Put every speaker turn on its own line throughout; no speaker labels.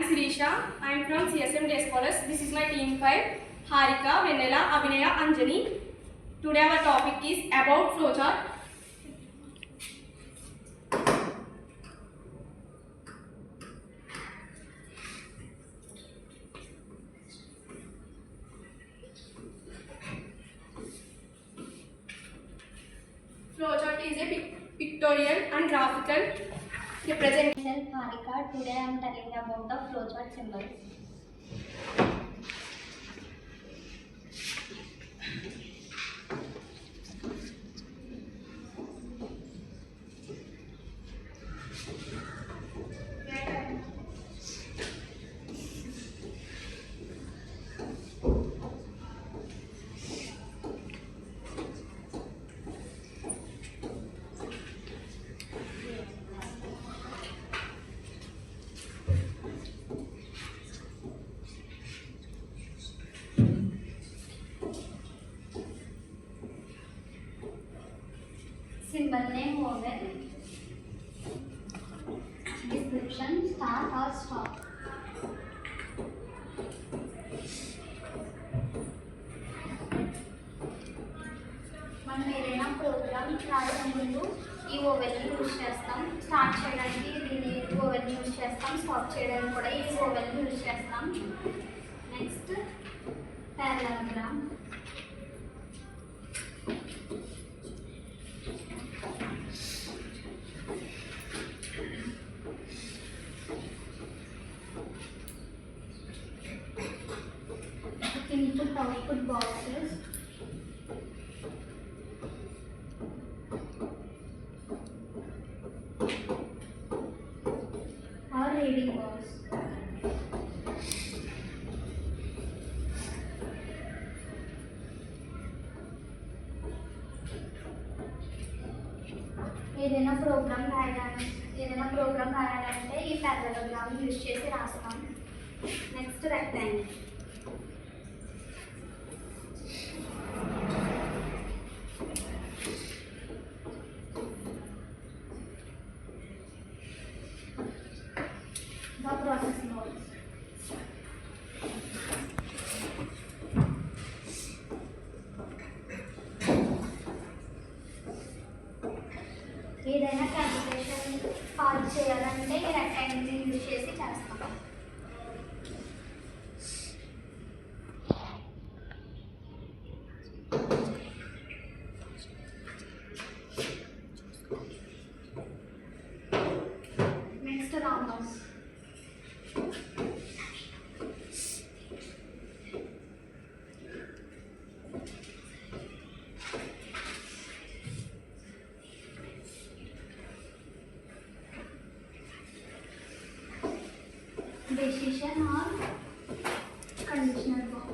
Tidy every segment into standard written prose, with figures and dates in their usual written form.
Sirisha. I am from CSM Day Scholars. This is my team 5. Harika, Venela, Abhinaya, Anjani. Today our topic is about flowchart. Flowchart is a pictorial and graphical representation.
Harika. Today I am telling about the flowchart symbols. Symbol name vowel. Description star or stop. మనం ఏదైనా programme రాసే ముందు ఈ ఓవెల్ని use చేస్తాం. Start చేయడానికి దీన్ని ఓవెల్ని use చేస్తాం. స్టాప్ చేయడానికి కూడా ఈ ఓవెల్ని యూజ్ చేస్తాం. Next parallelogram. Input output boxes. Or reading box. ఏదైనా ప్రోగ్రామ్ రాయాలంటే ఈ పారాగ్రామ్ యూజ్ చేసి రాస్తాం. Next rectangle. The process notes. ఏదైనా క్యాలిక్యులేషన్ సాల్వ్ చేయాలంటే ఈ రెక్టాంగిల్ యూజ్ చేసి చేస్తాం. Next rhombus. Decision or conditional box.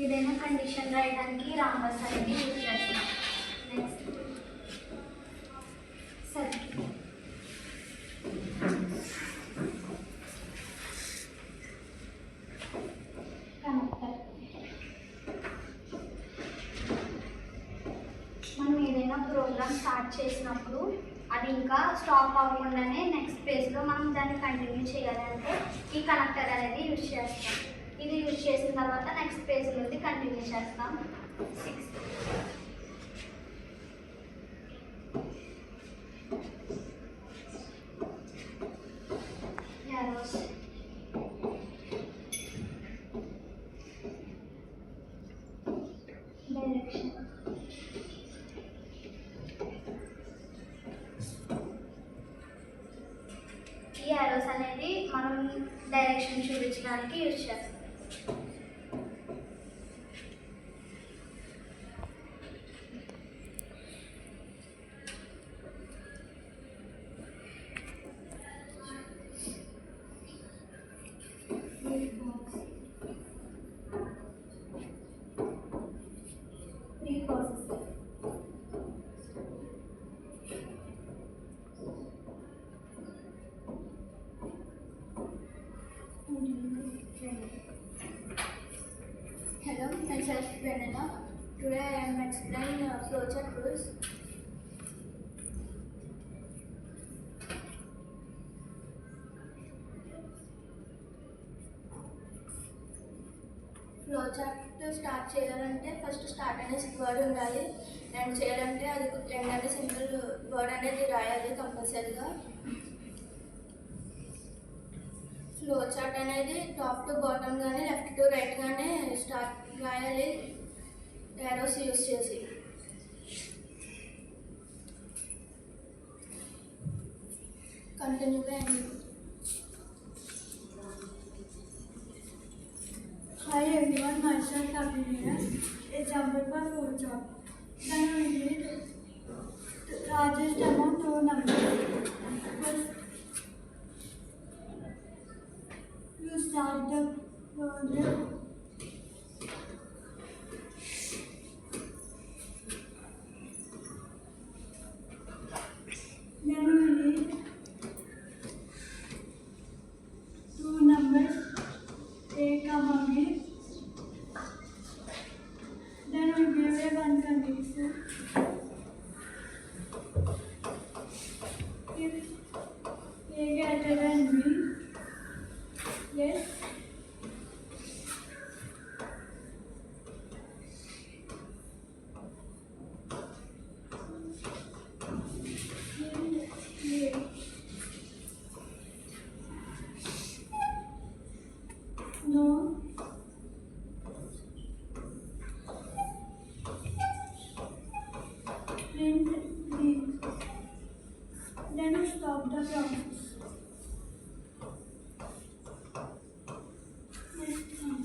ఏదైనా కండిషన్ రాయడానికి రాంబస్ అనేది యూజ్ చేస్తాం. Next circle. కనెక్టర్. మనం ఏదైనా ప్రోగ్రామ్ స్టార్ట్ చేసినప్పుడు అది ఇంకా స్టాప్ అవ్వకుండానే నెక్స్ట్ పేజ్లో మనం దాన్ని కంటిన్యూ చేయాలంటే ఈ కనెక్టర్ అనేది యూజ్ చేస్తాం. ఇది యూజ్ చేసిన తర్వాత నెక్స్ట్ పేజ్లోది కంటిన్యూ చేస్తాం. 6 arrows. Direction. ఈ arrows అనేది మనం డైరెక్షన్ చూపించడానికి యూజ్ చేస్తాం. Pre-processing. myself Venena. Today I am explaining flowchart rules. Flowchart start చేయాలంటే ఫస్ట్ స్టార్ట్ అనే వర్డ్ ఉండాలి. ఎండ్ చేయాలంటే అది ఎండ్ అనే సింపుల్ వర్డ్ అనేది రాయాలి కంపల్సరీగా. ఫ్లోచార్ట్ అనేది టాప్ టు బాటమ్ కానీ లెఫ్ట్ టు రైట్ కానీ స్టార్ట్ రాయాలి యారోస్ యూస్ చేసి. కంటిన్యూగా end.
Hi everyone, myself Abhinaya. Example for flowchart. Then we need largest amount of numbers. First, you start the project. Then we need two numbers. A comma B. Then we give a one condition. If A greater than B, yes. No. Print B. Then stop the process. Next one.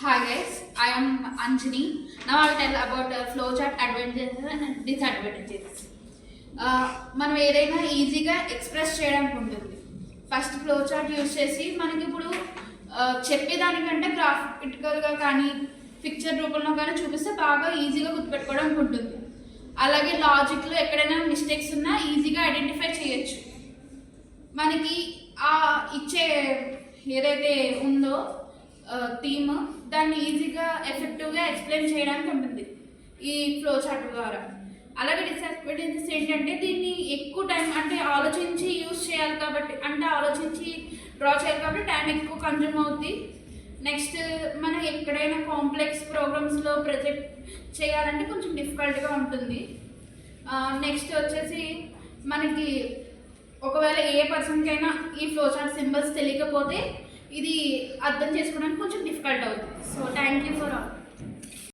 Hi guys, I am Anjani. Now I will tell about flowchart advantages and disadvantages. మనం ఏదైనా ఈజీగా express చేయడానికి ఉంటుంది. First flowchart use చేసి మనకి ఇప్పుడు చెప్పేదానికంటే గ్రాఫికల్గా కానీ పిక్చర్ రూపంలో కానీ చూపిస్తే బాగా ఈజీగా గుర్తుపెట్టుకోవడానికి ఉంటుంది. అలాగే లాజిక్లో ఎక్కడైనా మిస్టేక్స్ ఉన్నా ఈజీగా ఐడెంటిఫై చేయొచ్చు. మనకి ఆ ఇచ్చే ఏదైతే ఉందో థీమ్ దాన్ని ఈజీగా ఎఫెక్టివ్గా ఎక్స్ప్లెయిన్ చేయడానికి ఉంటుంది ఈ ఫ్లోచార్ట్ ద్వారా. అలాగే డిసడ్వాంటేజెస్ ఏంటంటే దీన్ని ఎక్కువ టైం అంటే ఆలోచించి యూజ్ చేయాలి కాబట్టి, అంటే ఆలోచించి డ్రా చేయాలి కాబట్టి టైం ఎక్కువ కన్జ్యూమ్ అవుద్ది. నెక్స్ట్ మనం ఎక్కడైనా కాంప్లెక్స్ ప్రోగ్రామ్స్లో ప్రొజెక్ట్ చేయాలంటే కొంచెం డిఫికల్ట్గా ఉంటుంది. నెక్స్ట్ వచ్చేసి మనకి ఒకవేళ ఏ పర్సన్కైనా ఈ ఫ్లోచార్ట్ సింబల్స్ తెలియకపోతే ఇది అర్థం చేసుకోవడానికి కొంచెం డిఫికల్ట్ అవుతుంది. So thank you for all.